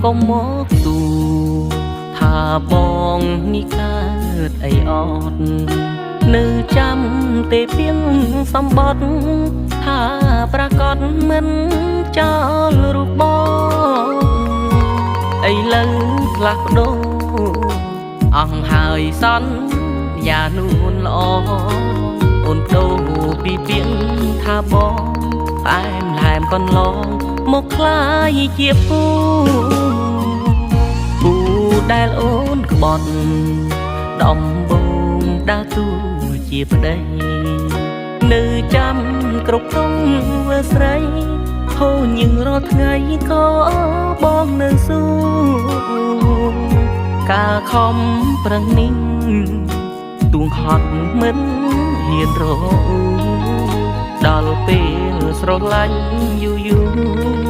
ក៏មកទូថាបងនេះកើតអីអត់នៅចាំទេពីងសម្បត្តិថាប្រកាសមិនចោលរូបបងឥឡូវផ្លាស់ប្ដូរអង្គហើយសន្យានួនល្អអូនដូរពីពីងថាបងផ្អែមល្ហែមកន្លងមកคล้ายជាពូដែលអូនក្បត់ដំបងដើរទូជាប្តីនៅចាំគ្រប់ទងវាស្រីហូរញឹងរាល់ថ្ងៃក៏បងនៅស៊ូការខំប្រឹងនេះទួងហត់មិនហ៊ានរកដល់ពេលស្រឡាញ់យូរ